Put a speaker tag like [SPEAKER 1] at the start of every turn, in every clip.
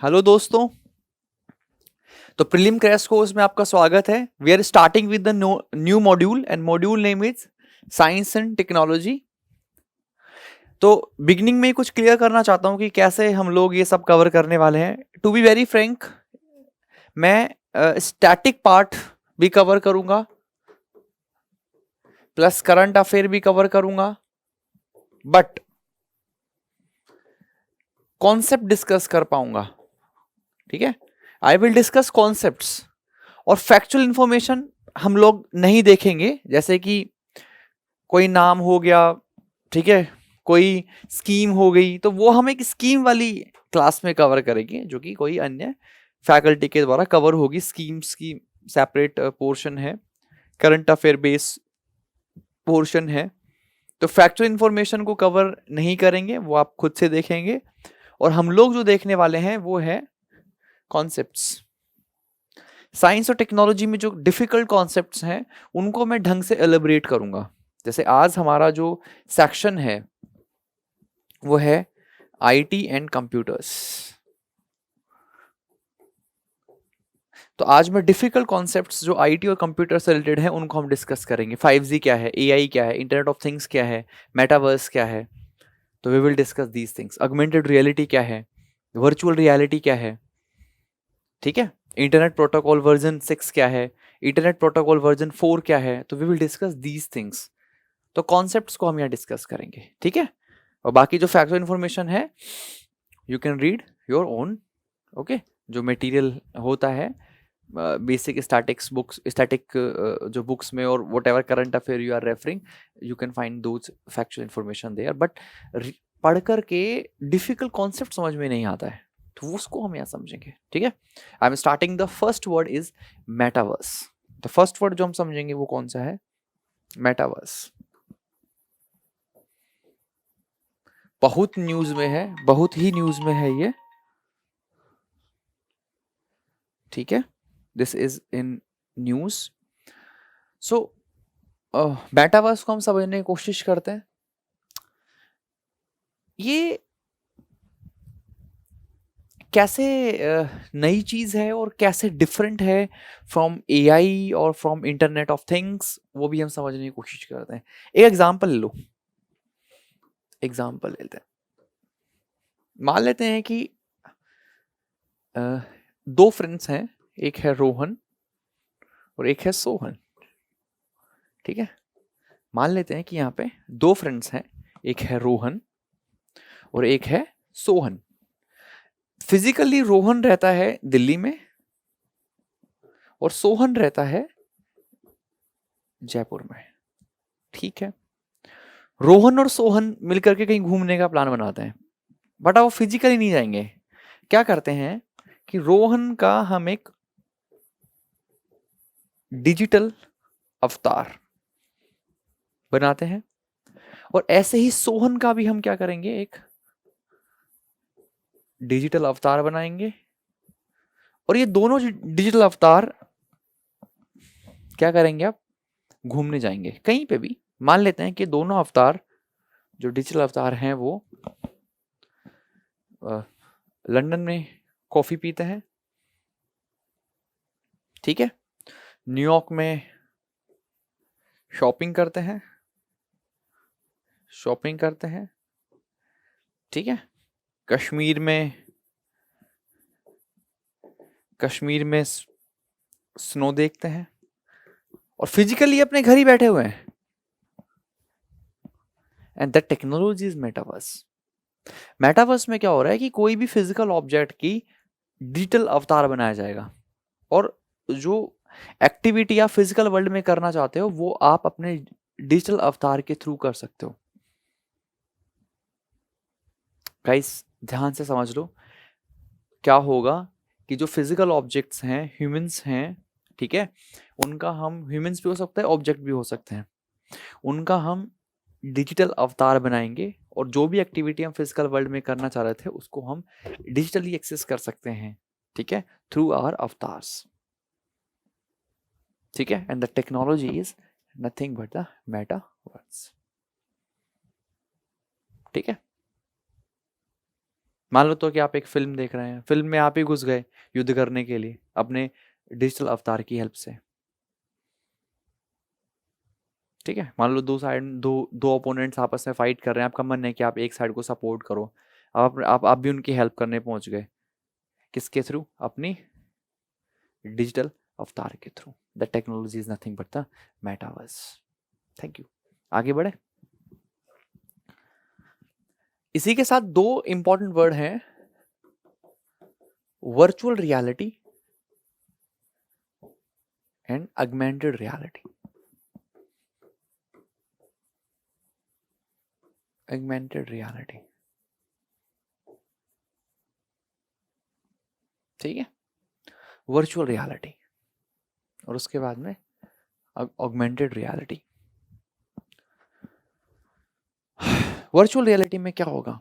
[SPEAKER 1] Hello दोस्तों। तो prelim crash course में आपका स्वागत है। We are starting with the new module and module name is science and technology. तो बिगिनिंग में कुछ क्लियर करना चाहता हूँ कि कैसे हम लोग ये सब कवर करने वाले हैं। टू बी वेरी फ्रैंक, मैं स्टैटिक पार्ट भी कवर करूंगा, प्लस करंट अफेयर भी कवर करूंगा, बट कॉन्सेप्ट डिस्कस कर पाऊंगा। ठीक है, आई विल डिस्कस कॉन्सेप्ट्स और फैक्चुअल इंफॉर्मेशन हम लोग नहीं देखेंगे, जैसे कि कोई नाम हो गया, ठीक है, कोई स्कीम हो गई, तो वो हम एक स्कीम वाली क्लास में कवर करेंगे जो कि कोई अन्य फैकल्टी के द्वारा कवर होगी। स्कीम्स की सेपरेट पोर्शन है, करंट अफेयर बेस पोर्शन है। तो फैक्चुअल इंफॉर्मेशन को कवर नहीं करेंगे, वो आप खुद से देखेंगे। और हम लोग जो देखने वाले हैं वो है कॉन्सेप्ट्स। साइंस और टेक्नोलॉजी में जो डिफिकल्ट कॉन्सेप्ट्स हैं उनको मैं ढंग से एलिब्रेट करूंगा। जैसे आज हमारा जो सेक्शन है वो है आईटी एंड कंप्यूटर्स। तो आज मैं डिफिकल्ट कॉन्सेप्ट्स जो आईटी और कंप्यूटर से रिलेटेड हैं उनको हम डिस्कस करेंगे। 5G क्या है, एआई क्या है, इंटरनेट ऑफ थिंग्स क्या है, मेटावर्स क्या है। तो we will discuss these things. Augmented reality क्या है, वर्चुअल रियलिटी क्या है, ठीक है, इंटरनेट प्रोटोकॉल वर्जन 6 क्या है, इंटरनेट प्रोटोकॉल वर्जन 4 क्या है। तो we will discuss these things. तो कॉन्सेप्ट्स को हम यहाँ डिस्कस करेंगे, ठीक है। और बाकी जो फैक्चुअल इन्फॉर्मेशन है you can read your own. Okay, जो मटेरियल होता है बेसिक स्टैटिक्स बुक्स, स्टैटिक जो बुक्स में, और whatever current affair you are referring, you can find those factual information there. But पढ़ करके डिफिकल्ट कॉन्सेप्ट समझ में नहीं आता है, तो उसको हम यहाँ समझेंगे, ठीक है। I am starting, the first word is metaverse. The first word जो हम समझेंगे वो कौन सा है? मेटावर्स। बहुत न्यूज में है, बहुत ही न्यूज में है ये, ठीक है। This is in news. So metaverse को हम समझने की कोशिश करते हैं। ये कैसे नई चीज है और कैसे डिफरेंट है फ्रॉम एआई और फ्रॉम इंटरनेट ऑफ थिंग्स, वो भी हम समझने की कोशिश करते हैं। एक एग्जांपल ले लो, एग्जांपल लेते हैं। मान लेते हैं कि दो फ्रेंड्स हैं, एक है रोहन और एक है सोहन, ठीक है। मान लेते हैं कि यहाँ पे दो फ्रेंड्स हैं, एक है रोहन और एक है सोहन। फिजिकली रोहन रहता है दिल्ली में और सोहन रहता है जयपुर में, ठीक है। रोहन और सोहन मिलकर के कहीं घूमने का प्लान बनाते हैं, बट वो फिजिकली नहीं जाएंगे। क्या करते हैं कि रोहन का हम एक डिजिटल अवतार बनाते हैं और ऐसे ही सोहन का भी हम क्या करेंगे, एक डिजिटल अवतार बनाएंगे। और ये दोनों डिजिटल अवतार क्या करेंगे, आप घूमने जाएंगे कहीं पे भी। मान लेते हैं कि दोनों अवतार जो डिजिटल अवतार हैं वो लंदन में कॉफी पीते हैं, ठीक है, न्यूयॉर्क में शॉपिंग करते हैं, शॉपिंग करते हैं, ठीक है, कश्मीर में, कश्मीर में स्नो देखते हैं और फिजिकली अपने घर ही बैठे हुए हैं। And that technology is metaverse. Metaverse में क्या हो रहा है कि कोई भी फिजिकल ऑब्जेक्ट की डिजिटल अवतार बनाया जाएगा और जो एक्टिविटी आप फिजिकल वर्ल्ड में करना चाहते हो वो आप अपने डिजिटल अवतार के थ्रू कर सकते हो। गाइस ध्यान से समझ लो, क्या होगा कि जो फिजिकल ऑब्जेक्ट्स हैं, ह्यूमंस हैं, ठीक है, उनका हम, ह्यूमंस भी हो सकता है, ऑब्जेक्ट भी हो सकते हैं, उनका हम डिजिटल अवतार बनाएंगे और जो भी एक्टिविटी हम फिजिकल वर्ल्ड में करना चाह रहे थे उसको हम डिजिटली एक्सेस कर सकते हैं, ठीक है, थ्रू आवर अवतार्स, ठीक है। And the technology is nothing but the metaverse, ठीक है। मान लो तो कि आप एक फिल्म देख रहे हैं, फिल्म में आप ही घुस गए युद्ध करने के लिए अपने डिजिटल अवतार की हेल्प से, ठीक है। मान लो दो ओपोनेंट्स आपस में फाइट कर रहे हैं, आपका मन है कि आप एक साइड को सपोर्ट करो, आप भी उनकी हेल्प करने पहुंच गए, किसके थ्रू? अपनी डिजिटल अवतार के through. The technology is nothing but the metaverse. Thank you. आगे बढ़े। इसी के साथ दो इंपॉर्टेंट वर्ड हैं, virtual reality and augmented reality. Augmented reality, ठीक है, वर्चुअल रियलिटी और उसके बाद में ऑगमेंटेड रियलिटी। वर्चुअल रियलिटी में क्या होगा?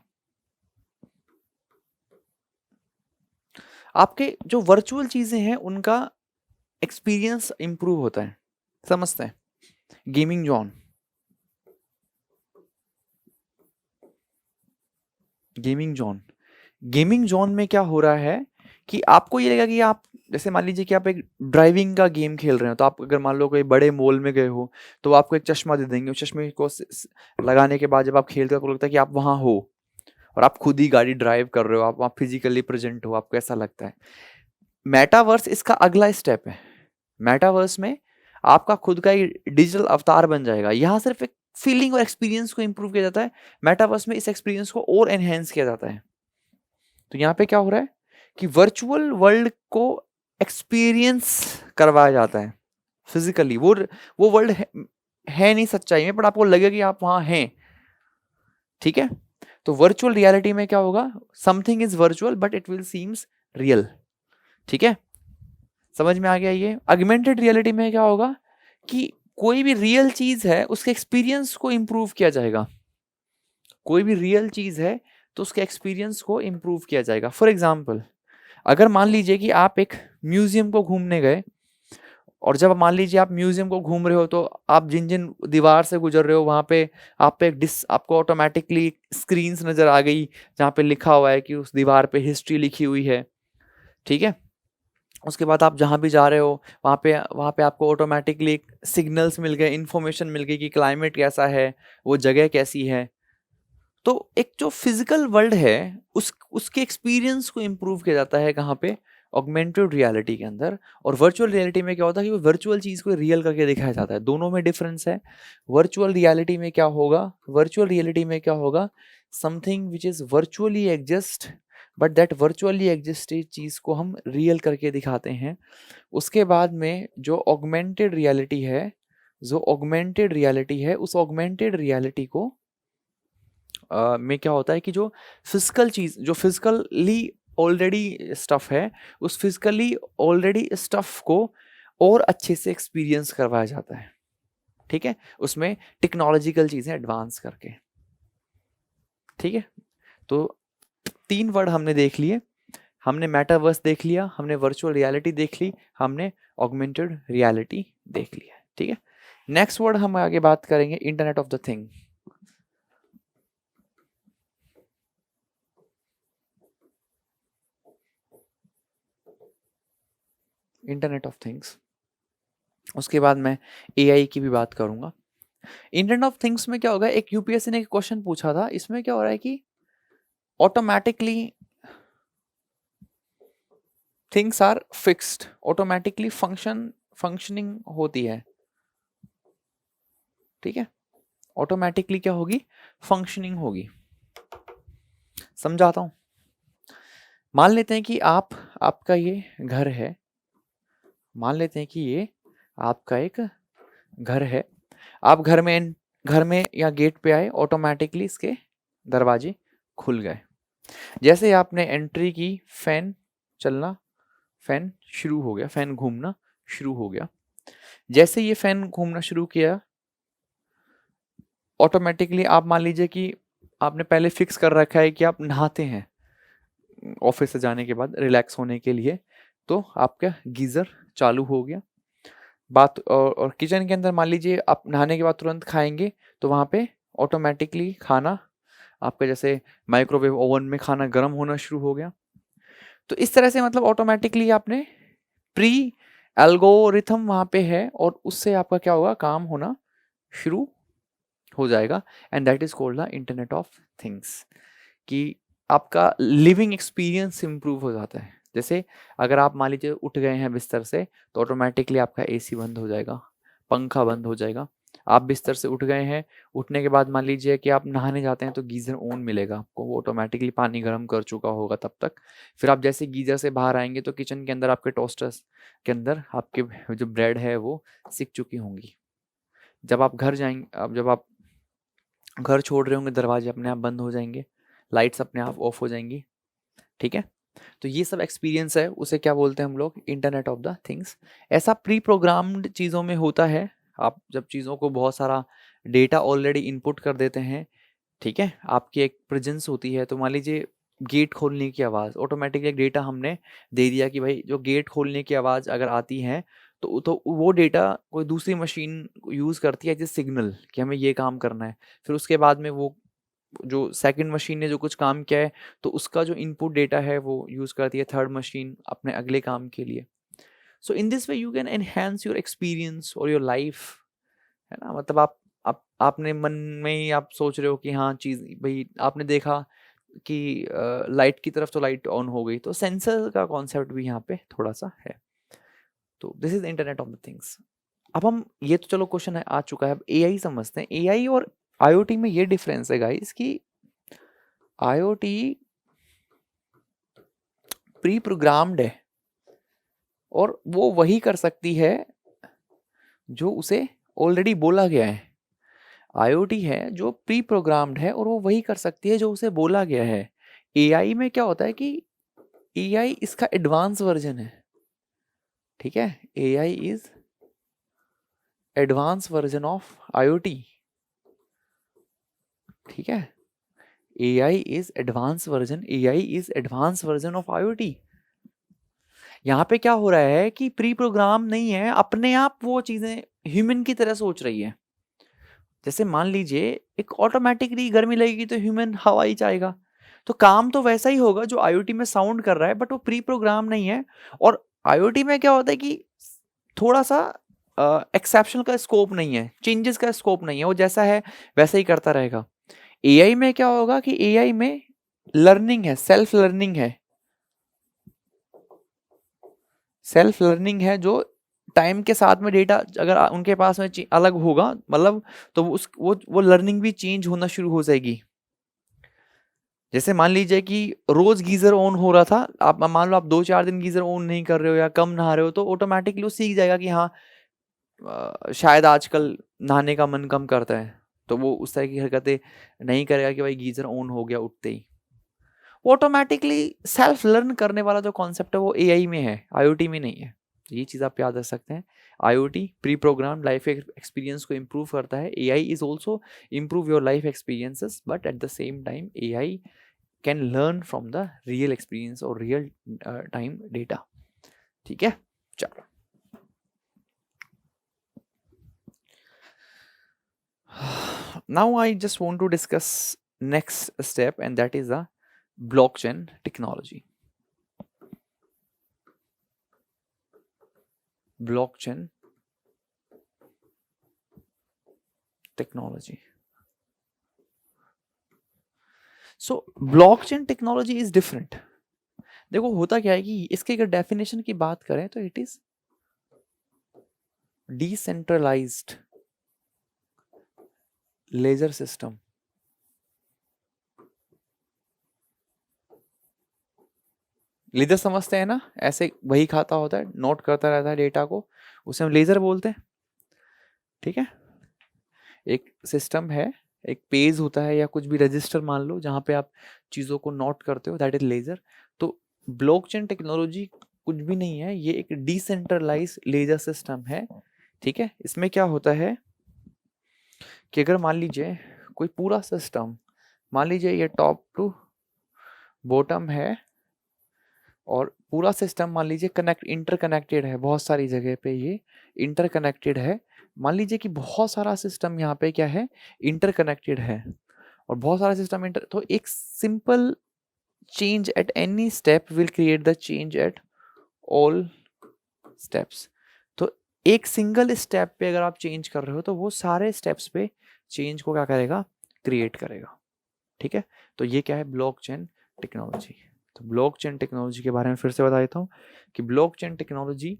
[SPEAKER 1] आपके जो वर्चुअल चीजें हैं उनका एक्सपीरियंस इंप्रूव होता है, समझते हैं। Gaming zone, gaming zone, gaming zone में क्या हो रहा है कि आपको ये लगेगा कि आप, जैसे मान लीजिए कि आप एक ड्राइविंग का गेम खेल रहे हो, तो आप अगर मान लो कोई बड़े मॉल में गए हो तो वो आपको एक चश्मा दे देंगे, उस चश्मे को लगाने के बाद जब आप खेलते हो आपको लगता है कि आप वहां हो और आप खुद ही गाड़ी ड्राइव कर रहे हो, आप वहां फिजिकली प्रेजेंट हो, आपको ऐसा लगता है। मेटावर्स इसका अगला स्टेप है। मेटावर्स में आपका खुद का एक डिजिटल अवतार बन जाएगा। यहाँ सिर्फ एक फीलिंग और एक्सपीरियंस को इंप्रूव किया जाता है, मेटावर्स में इस एक्सपीरियंस को और एनहेंस किया जाता है। तो यहाँ पे क्या हो रहा है कि वर्चुअल वर्ल्ड को एक्सपीरियंस करवाया जाता है फिजिकली। वो वर्ल्ड है नहीं सच्चाई में, पर आपको लगेगा कि आप वहां हैं, ठीक है। तो वर्चुअल रियलिटी में क्या होगा? Something is virtual but it will seems real, ठीक है। समझ में आ गया ये। ऑगमेंटेड रियलिटी में क्या होगा कि कोई भी रियल चीज है उसके एक्सपीरियंस को इंप्रूव किया जाएगा। कोई भी रियल चीज है तो उसके एक्सपीरियंस को इंप्रूव किया जाएगा। फॉर एग्जाम्पल, अगर मान लीजिए कि आप एक म्यूजियम को घूमने गए, और जब मान लीजिए आप म्यूजियम को घूम रहे हो तो आप जिन जिन दीवार से गुजर रहे हो वहां पे आप पे आपको ऑटोमेटिकली स्क्रीन्स नजर आ गई जहाँ पे लिखा हुआ है कि उस दीवार पे हिस्ट्री लिखी हुई है, ठीक है। उसके बाद आप जहाँ भी जा रहे हो वहाँ पे आपको ऑटोमेटिकली सिग्नल्स मिल गए, इंफॉर्मेशन मिल गई कि क्लाइमेट कैसा है, वो जगह कैसी है। तो एक जो फिजिकल वर्ल्ड है उसके एक्सपीरियंस को इम्प्रूव किया जाता है कहाँ पे? ऑगमेंटेड रियलिटी के अंदर। और वर्चुअल रियलिटी में क्या होता है कि वो वर्चुअल चीज को रियल करके दिखाया जाता है। दोनों में डिफरेंस है। वर्चुअल रियलिटी में क्या होगा? वर्चुअल रियलिटी में क्या होगा? Something which is virtually exist but that virtually existed चीज को हम रियल करके दिखाते हैं। उसके बाद में जो ऑगमेंटेड रियलिटी है, उस ऑगमेंटेड रियलिटी को में क्या होता है कि जो फिजिकल चीज, जो फिजिकली ऑलरेडी स्टफ है, उस फिजिकली ऑलरेडी स्टफ को और अच्छे से एक्सपीरियंस करवाया जाता है, ठीक है, उसमें टेक्नोलॉजिकल चीजें एडवांस करके, ठीक है। तो 3 वर्ड हमने देख लिए। हमने मेटावर्स देख लिया, हमने वर्चुअल रियलिटी देख ली, हमने ऑगमेंटेड रियलिटी देख लिया, ठीक है। नेक्स्ट वर्ड हम आगे बात करेंगे internet of the thing. Internet of things, उसके बाद मैं एआई की भी बात करूंगा। इंटरनेट ऑफ थिंग्स में क्या होगा, एक यूपीएससी ने एक क्वेश्चन पूछा था, इसमें क्या हो रहा है कि automatically things are fixed, automatically functioning होती है, ठीक है। ऑटोमेटिकली क्या होगी? फंक्शनिंग होगी। समझाता हूं। मान लेते हैं कि आपका ये घर है, मान लेते हैं कि ये आपका एक घर है। आप घर में या गेट पे आए, ऑटोमेटिकली इसके दरवाजे खुल गए। जैसे ही आपने एंट्री की, फैन चलना, फैन शुरू हो गया, फैन घूमना शुरू हो गया। जैसे ये फैन घूमना शुरू किया, ऑटोमेटिकली आप मान लीजिए कि आपने पहले फिक्स कर रखा है कि आप नहाते हैं ऑफिस से जाने के बाद रिलैक्स होने के लिए, तो आपका गीजर चालू हो गया। बात और किचन के अंदर मान लीजिए आप नहाने के बाद तुरंत खाएंगे, तो वहां पे ऑटोमेटिकली खाना आपका जैसे माइक्रोवेव ओवन में खाना गर्म होना शुरू हो गया। तो इस तरह से मतलब ऑटोमेटिकली आपने प्री एल्गोरिथम वहाँ पे है और उससे आपका क्या होगा, काम होना शुरू हो जाएगा। And that is called the internet of things, कि आपका लिविंग एक्सपीरियंस इंप्रूव हो जाता है। जैसे अगर आप मान लीजिए उठ गए हैं बिस्तर से, तो ऑटोमेटिकली आपका एसी बंद हो जाएगा, पंखा बंद हो जाएगा। आप बिस्तर से उठ गए हैं, उठने के बाद मान लीजिए कि आप नहाने जाते हैं तो गीज़र ऑन मिलेगा आपको, वो ऑटोमेटिकली पानी गर्म कर चुका होगा तब तक। फिर आप जैसे गीज़र से बाहर आएंगे तो किचन के अंदर आपके टोस्टर्स के अंदर आपके जो ब्रेड है वो सिक चुकी होंगी। जब आप घर जाएंगे, अब जब आप घर छोड़ रहे होंगे, दरवाजे अपने आप बंद हो जाएंगे, लाइट्स अपने आप ऑफ हो जाएंगी। ठीक है, तो ये सब एक्सपीरियंस है, उसे क्या बोलते हैं हम लोग, इंटरनेट ऑफ द थिंग्स। ऐसा प्री प्रोग्राम्ड चीज़ों में होता है, आप जब चीज़ों को बहुत सारा डेटा ऑलरेडी इनपुट कर देते हैं, ठीक है, आपकी एक प्रेजेंस होती है। तो मान लीजिए गेट खोलने की आवाज़, ऑटोमेटिकली एक डेटा हमने दे दिया कि भाई जो गेट खोलने की आवाज़ अगर आती है तो वो डेटा कोई दूसरी मशीन यूज़ करती है जिस सिग्नल कि हमें ये काम करना है। फिर उसके बाद में वो जो सेकंड मशीन ने जो कुछ काम किया है, तो उसका जो इनपुट डेटा है वो यूज़ करती है थर्ड मशीन अपने अगले काम के लिए। So in this way you can enhance your experience और योर लाइफ, है ना। मतलब आप आपने मन में ही आप सोच रहे हो कि हाँ चीज़, भाई आपने देखा कि लाइट की तरफ तो लाइट ऑन हो गई, तो सेंसर का कॉन्सेप्ट भी यहाँ पे थोड़ा सा है। तो this is internet of the things. अब हम ये तो चलो क्वेश्चन है आ चुका है, अब एआई समझते हैं। एआई और आईओटी में ये डिफरेंस है गाइस कि आईओटी प्री प्रोग्राम्ड है और वो वही कर सकती है जो उसे ऑलरेडी बोला गया है। आईओटी है जो प्री प्रोग्राम्ड है और वो वही कर सकती है जो उसे बोला गया है। एआई में क्या होता है कि एआई इसका एडवांस वर्जन है, ठीक है। AI is advance version of IoT, ठीक है। AI is advance version, AI is advance version of IoT. यहाँ पे क्या हो रहा है कि प्री प्रोग्राम नहीं है, अपने आप वो चीजें ह्यूमन की तरह सोच रही है। जैसे मान लीजिए एक ऑटोमेटिकली गर्मी लगेगी तो ह्यूमन हवा ही चाहेगा, तो काम तो वैसा ही होगा जो आईओटी में साउंड कर रहा है, बट वो प्री प्रोग्राम नहीं है। और आईओटी में क्या होता है कि थोड़ा सा एक्सेप्शन का स्कोप नहीं है, चेंजेस का स्कोप नहीं है, वो जैसा है वैसा ही करता रहेगा। एआई में क्या होगा कि एआई में लर्निंग है, सेल्फ लर्निंग है, सेल्फ लर्निंग है, जो टाइम के साथ में डेटा अगर उनके पास में अलग होगा, मतलब तो वो लर्निंग भी चेंज होना शुरू हो जाएगी। जैसे मान लीजिए कि रोज गीजर ऑन हो रहा था, आप मान लो आप 2-4 दिन गीजर ऑन नहीं कर रहे हो या कम नहा रहे हो, तो ऑटोमेटिकली वो सीख जाएगा कि हाँ शायद आजकल नहाने का मन कम करता है, तो वो उस तरह की हरकतें नहीं करेगा कि भाई गीजर ऑन हो गया उठते ही। वो ऑटोमेटिकली सेल्फ लर्न करने वाला जो कॉन्सेप्ट है वो एआई में है, आईओटी में नहीं है। ये चीज़ आप याद रख सकते हैं। IoT pre program life experience को इम्प्रूव करता है, AI is also improve your life experiences, but at the same time AI can learn from the real experience और रियल टाइम डेटा। ठीक है, चलो now I just want to discuss next step, and that is the blockchain technology. Blockchain technology. So blockchain technology is different. देखो होता क्या है कि इसके अगर डेफिनेशन की बात करें तो it is decentralized ledger system. Ledger समझते हैं ना, ऐसे वही खाता होता है, नोट करता रहता है डेटा को, उसे हम लेजर बोलते हैं। ठीक है, एक सिस्टम है, एक पेज होता है या कुछ भी रजिस्टर मान लो जहाँ पे आप चीज़ों को नोट करते हो, दैट इज लेजर। तो ब्लॉकचेन टेक्नोलॉजी कुछ भी नहीं है, ये एक डिसेंट्रलाइज लेजर सिस्टम है। ठीक है, इसमें क्या होता है कि अगर मान लीजिए कोई पूरा सिस्टम, मान लीजिए ये टॉप टू बॉटम है और पूरा सिस्टम मान लीजिए इंटरकनेक्टेड है, बहुत सारी जगह पे ये इंटरकनेक्टेड है। मान लीजिए कि बहुत सारा सिस्टम यहाँ पे क्या है, इंटरकनेक्टेड है, और बहुत सारा सिस्टम तो एक simple change at any step will create the change at all steps. तो एक सिंगल स्टेप पे अगर आप चेंज कर रहे हो तो वो सारे स्टेप्स पे चेंज को क्या करेगा, क्रिएट करेगा। ठीक है, तो ये क्या है, ब्लॉकचेन टेक्नोलॉजी। तो ब्लॉकचेन टेक्नोलॉजी के बारे में फिर से बता देता हूँ कि ब्लॉकचेन टेक्नोलॉजी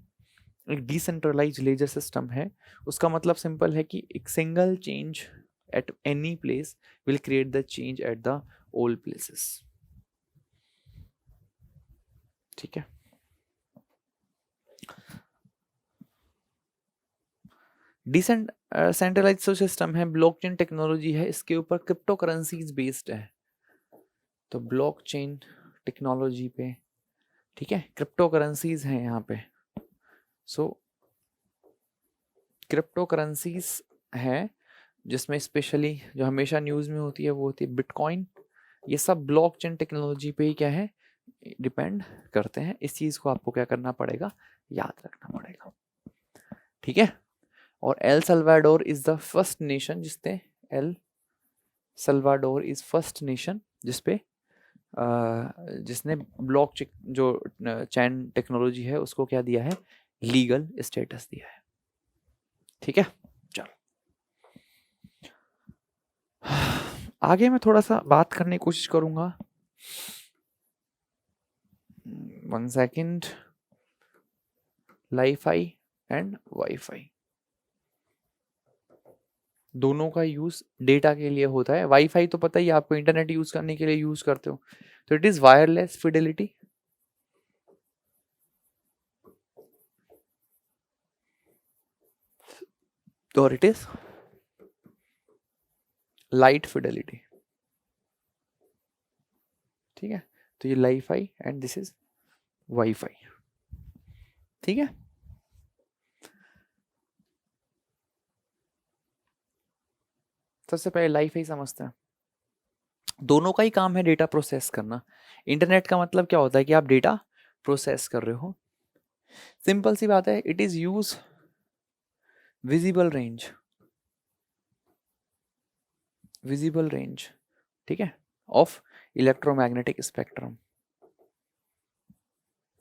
[SPEAKER 1] एक डिसेंट्रलाइज लेजर सिस्टम है। उसका मतलब सिंपल है कि एक single change at any place will create the change at the all places. ठीक है, डिसेंट्रलाइज जो सिस्टम है, ब्लॉकचेन टेक्नोलॉजी है, इसके ऊपर क्रिप्टो करेंसीज बेस्ड है। तो ब्लॉकचेन टेक्नोलॉजी पे, ठीक है, क्रिप्टो करेंसीज हैं यहाँ पे। सो क्रिप्टो करेंसीज है जिसमें स्पेशली जो हमेशा न्यूज़ में होती है वो होती है बिटकॉइन। ये सब ब्लॉकचेन टेक्नोलॉजी पे ही क्या है, डिपेंड करते हैं। इस चीज़ को आपको क्या करना पड़ेगा, याद रखना पड़ेगा। ठीक है, और El Salvador is the first nation जिसने El Salvador is first nation जिसने ब्लॉक जो चैन टेक्नोलॉजी है उसको क्या दिया है, लीगल स्टेटस दिया है। ठीक है, चलो आगे मैं थोड़ा सा बात करने की कोशिश करूंगा। 1 सेकेंड। लाइफाई एंड वाईफाई दोनों का यूज डेटा के लिए होता है। वाईफाई तो पता ही आपको, इंटरनेट यूज करने के लिए यूज करते हो, तो इट इज वायरलेस फिडेलिटी, और इट इज लाइट फिडेलिटी। ठीक है, तो ये Li-Fi and this is wifi. ठीक है, सबसे पहले लाइफाई समझते हैं। दोनों का ही काम है डेटा प्रोसेस करना। इंटरनेट का मतलब क्या होता है कि आप डेटा प्रोसेस कर रहे हो। सिंपल सी बात है, it is use visible range, ठीक है, ऑफ इलेक्ट्रोमैग्नेटिक स्पेक्ट्रम।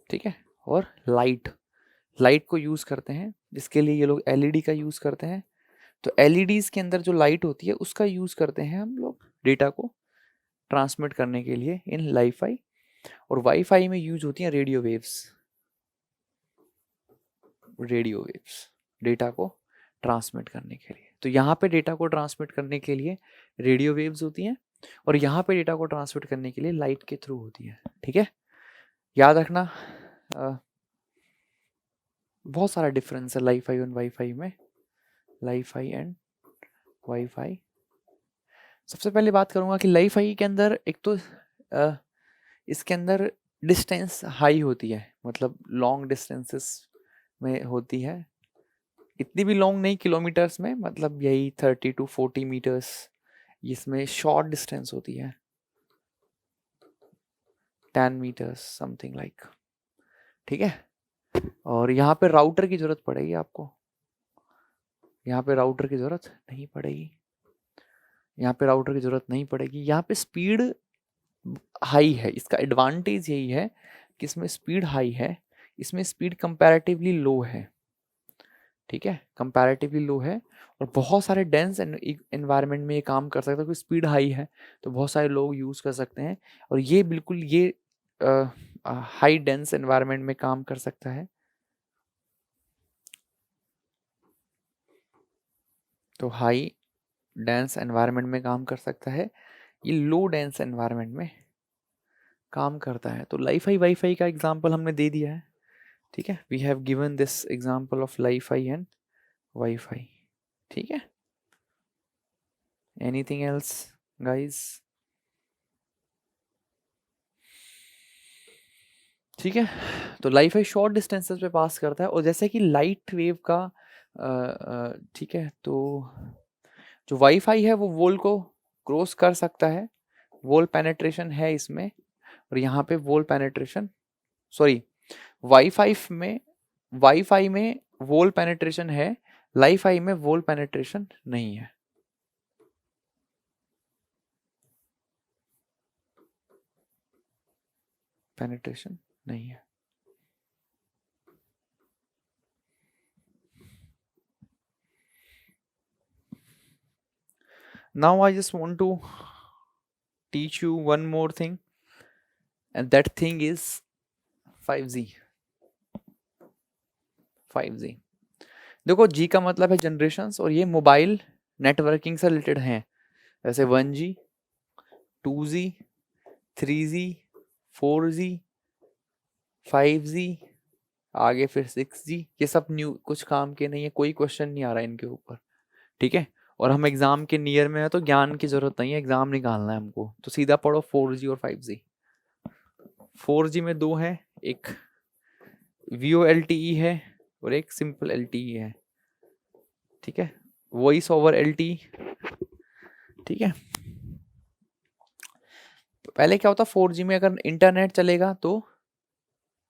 [SPEAKER 1] ठीक है, और लाइट को यूज करते हैं, जिसके लिए ये लोग एलईडी का यूज करते हैं। तो एलईडीज के अंदर जो लाइट होती है उसका यूज करते हैं हम लोग डेटा को ट्रांसमिट करने के लिए इन लाइफाई। और वाईफाई में यूज होती हैं रेडियो वेव्स डेटा को ट्रांसमिट करने के लिए। तो यहाँ पे डेटा को ट्रांसमिट करने के लिए रेडियो वेव्स होती हैं, और यहाँ पे डेटा को ट्रांसमिट करने के लिए लाइट के थ्रू होती है। ठीक है, याद रखना बहुत सारा डिफरेंस है लाइफाई और वाईफाई में। लाइफाई एंड वाईफाई, सबसे पहले बात करूंगा कि लाइफाई के अंदर एक तो इसके अंदर डिस्टेंस हाई होती है, मतलब लॉन्ग डिस्टेंसेस में होती है। इतनी भी लॉन्ग नहीं किलोमीटर्स में, मतलब यही 30 to 40 मीटर्स। इसमें शॉर्ट डिस्टेंस होती है 10 मीटर्स समथिंग लाइक। ठीक है, और यहाँ पे राउटर की जरूरत पड़ेगी आपको, यहाँ पे राउटर की जरूरत नहीं पड़ेगी, यहाँ पे राउटर की जरूरत नहीं पड़ेगी। यहाँ पे स्पीड हाई है, इसका एडवांटेज यही है कि इसमें स्पीड हाई है, इसमें स्पीड कंपैरेटिवली लो है। ठीक है, कंपैरेटिवली लो है, और बहुत सारे डेंस एनवायरनमेंट में ये काम कर सकता है, क्योंकि स्पीड हाई है तो बहुत सारे लोग यूज़ कर सकते हैं। और ये बिल्कुल ये हाई डेंस एनवायरनमेंट में काम कर सकता है। तो हाई डेंस एनवायरनमेंट में काम कर सकता है, ये लो डेंस एनवायरनमेंट में काम करता है। तो लाइफाई वाईफाई का एग्जांपल हमने दे दिया है। ठीक है, we have given this example of LiFi and WiFi. ठीक है, एनीथिंग एल्स गाइस? ठीक है, तो लाइफाई शॉर्ट डिस्टेंसेस पे पास करता है, और जैसे कि लाइट वेव का ठीक है, तो जो वाईफाई है वो वॉल को क्रॉस कर सकता है, वॉल पेनेट्रेशन है इसमें, और यहाँ पे वॉल पेनेट्रेशन, सॉरी, वाईफाई में वॉल पेनेट्रेशन है, लाइफाई में वॉल पेनेट्रेशन नहीं है। पेनिट्रेशन नहीं है। Now I just want to teach you one more thing, and that thing is 5G। 5G, देखो जी का मतलब है जनरेशंस, और ये मोबाइल नेटवर्किंग से रिलेटेड हैं। जैसे 1G, 2G, 3G, 4G, 5G, आगे फिर 6G, ये सब न्यू कुछ काम के नहीं है, कोई क्वेश्चन नहीं आ रहा है इनके ऊपर, ठीक है। और हम एग्जाम के नियर में है तो ज्ञान की जरूरत नहीं है, एग्जाम निकालना है हमको, तो सीधा पढ़ो 4G और 5G। 4G में दो है, एक VoLTE है और एक सिंपल LTE है, ठीक है, वॉइस ओवर LTE, ठीक है। पहले क्या होता, 4G में अगर इंटरनेट चलेगा तो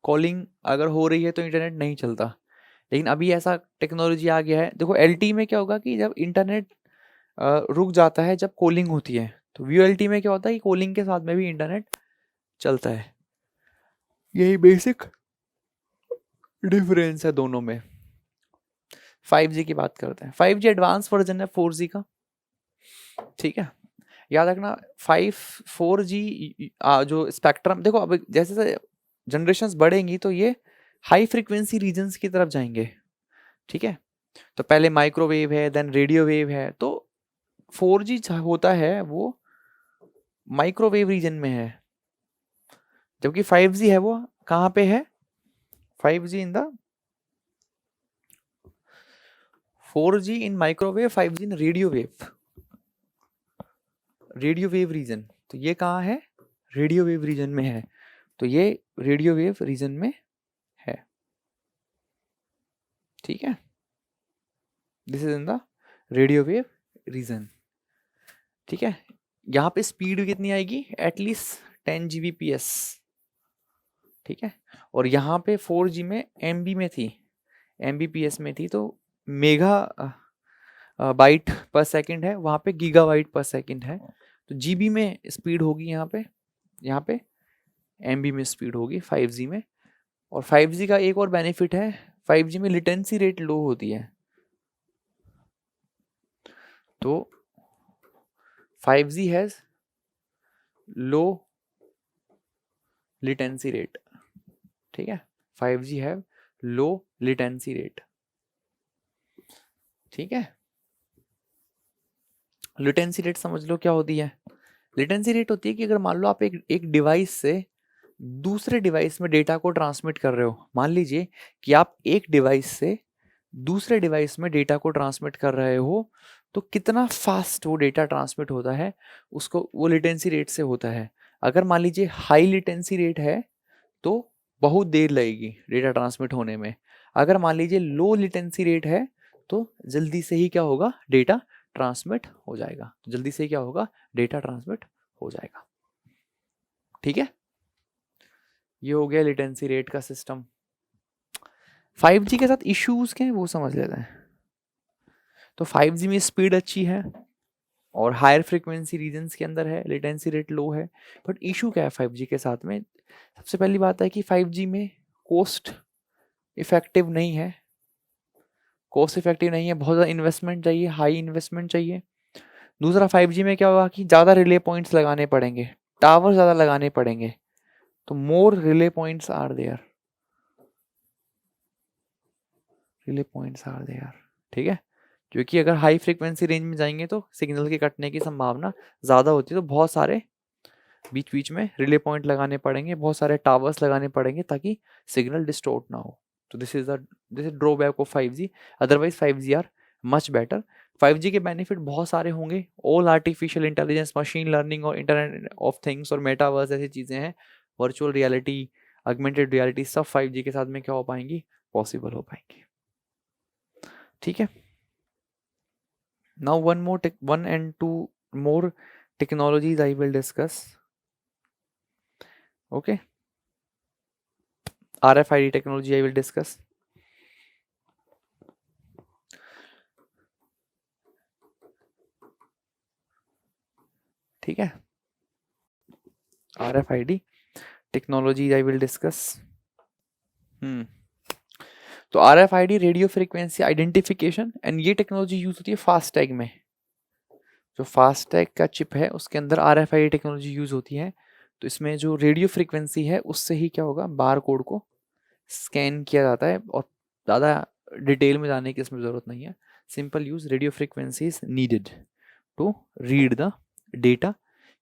[SPEAKER 1] कॉलिंग अगर हो रही है तो इंटरनेट नहीं चलता, लेकिन अभी ऐसा टेक्नोलॉजी आ गया है। देखो LTE में क्या होगा कि जब इंटरनेट रुक जाता है जब कॉलिंग होती है, तो VoLTE में क्या होता है कि कॉलिंग के साथ में भी इंटरनेट चलता है। यही बेसिक डिफरेंस है दोनों में। 5G की बात करते हैं। 5G एडवांस वर्जन है 4G का, ठीक है। याद रखना 4G जो स्पेक्ट्रम, देखो अब जैसे जैसे जनरेशंस बढ़ेंगी तो ये हाई फ्रीक्वेंसी रीजन्स की तरफ जाएंगे, ठीक है। तो पहले माइक्रोवेव है, देन रेडियो वेव है, तो 4G होता है वो माइक्रोवेव रीजन में है, जबकि 5G है वो कहाँ पे है, 5G in the 4G in microwave, 5G in radio wave, radio wave region. तो ये कहाँ है, रेडियो वेव रीजन में है, तो ये रेडियो वेव रीजन में है, ठीक है। This is in the radio wave region, ठीक है। यहाँ पे स्पीड कितनी आएगी, एटलीस्ट 10 Gbps, ठीक है। और यहाँ पे 4G में MB में थी, MBPS में थी, तो मेगा बाइट पर सेकंड है, वहाँ पे गीगाबाइट पर सेकंड है, तो GB में स्पीड होगी यहाँ पे MB में स्पीड होगी 5G में। और 5G का एक और बेनिफिट है, 5G में लिटेंसी रेट लो होती है, तो 5G has low latency rate, ठीक है। 5G have low latency rate, ठीक है। लिटेंसी रेट समझ लो क्या होती है। लिटेंसी रेट होती है कि अगर मान लो आप एक डिवाइस से दूसरे डिवाइस में डेटा को ट्रांसमिट कर रहे हो, मान लीजिए कि आप एक डिवाइस से दूसरे डिवाइस में डेटा को ट्रांसमिट कर रहे हो, तो कितना फास्ट वो डेटा ट्रांसमिट होता है उसको वो लिटेंसी रेट से होता है। अगर मान लीजिए हाई लिटेंसी रेट है तो बहुत देर लगेगी डेटा ट्रांसमिट होने में, अगर मान लीजिए लो लिटेंसी रेट है तो जल्दी से ही क्या होगा, डेटा ट्रांसमिट हो जाएगा, तो जल्दी से क्या होगा, डेटा ट्रांसमिट हो जाएगा, ठीक है। ये हो गया लिटेंसी रेट का सिस्टम। 5G के साथ इश्यूज क्या है वो समझ लेते हैं। तो 5G में स्पीड अच्छी है और हायर फ्रीक्वेंसी रीजन्स के अंदर है, लेटेंसी रेट लो है, बट इशू क्या है 5G के साथ में। सबसे पहली बात है कि 5G में कॉस्ट इफेक्टिव नहीं है, कॉस्ट इफेक्टिव नहीं है, बहुत ज़्यादा इन्वेस्टमेंट चाहिए, हाई इन्वेस्टमेंट चाहिए। दूसरा 5G में क्या होगा कि ज़्यादा रिले पॉइंट्स लगाने पड़ेंगे, टावर ज़्यादा लगाने पड़ेंगे, तो more relay points are there, relay points are there, ठीक है। क्योंकि अगर हाई फ्रीक्वेंसी रेंज में जाएंगे तो सिग्नल के कटने की संभावना ज़्यादा होती है, तो बहुत सारे बीच बीच में रिले पॉइंट लगाने पड़ेंगे, बहुत सारे टावर्स लगाने पड़ेंगे ताकि सिग्नल डिस्टॉर्ट ना हो। तो this is drawback of 5G। Otherwise 5G are much better. 5G के बेनिफिट बहुत सारे होंगे, all artificial intelligence, machine learning और इंटरनेट ऑफ थिंग्स और मेटावर्स ऐसी चीज़ें हैं, वर्चुअल रियलिटी, ऑगमेंटेड रियलिटी, सब 5G के साथ में क्या हो पाएंगी, पॉसिबल हो पाएंगी, ठीक है। Now one and two more technologies I will discuss. Okay. RFID technology I will discuss. ठीक है, RFID technology I will discuss. तो RFID radio frequency identification, and ये टेक्नोलॉजी यूज होती है फास्टैग में। जो फास्टैग का चिप है उसके अंदर RFID टेक्नोलॉजी यूज होती है। तो इसमें जो रेडियो फ्रीक्वेंसी है उससे ही क्या होगा, बार कोड को स्कैन किया जाता है, और ज़्यादा डिटेल में जाने की इसमें ज़रूरत नहीं है। Simple use radio frequency is needed to read the data.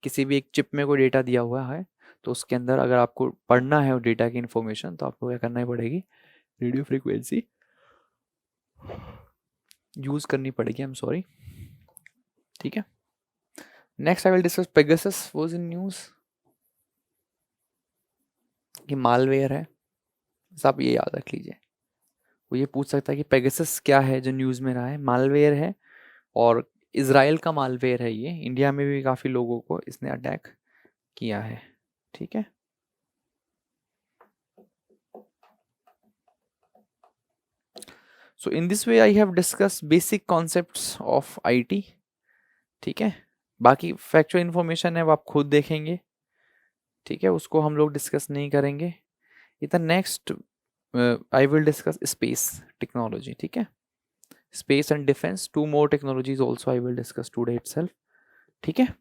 [SPEAKER 1] किसी भी एक चिप में कोई डेटा दिया हुआ है तो उसके अंदर अगर आपको पढ़ना है वो डेटा की इन्फॉर्मेशन, तो आपको क्या करना ही पड़ेगी, रेडियो फ्रीक्वेंसी यूज करनी पड़ेगी। I am sorry. ठीक है, next I will discuss Pegasus was in news. ये मालवेयर है, बस आप ये याद रख लीजिए। वो ये पूछ सकता है कि पेगासस क्या है जो न्यूज़ में रहा है। मालवेयर है, और इजराइल का मालवेयर है ये। इंडिया में भी काफ़ी लोगों को इसने अटैक किया है। ठीक है, so in this way I have discuss basic concepts of IT. ठीक है, बाकी फैक्चुअल इन्फॉर्मेशन है वो आप खुद देखेंगे। ठीक है, उसको हम लोग डिस्कस नहीं करेंगे। इतना next I will discuss space technology. ठीक है, space and defence, 2 more technologies also I will discuss today itself. ठीक है।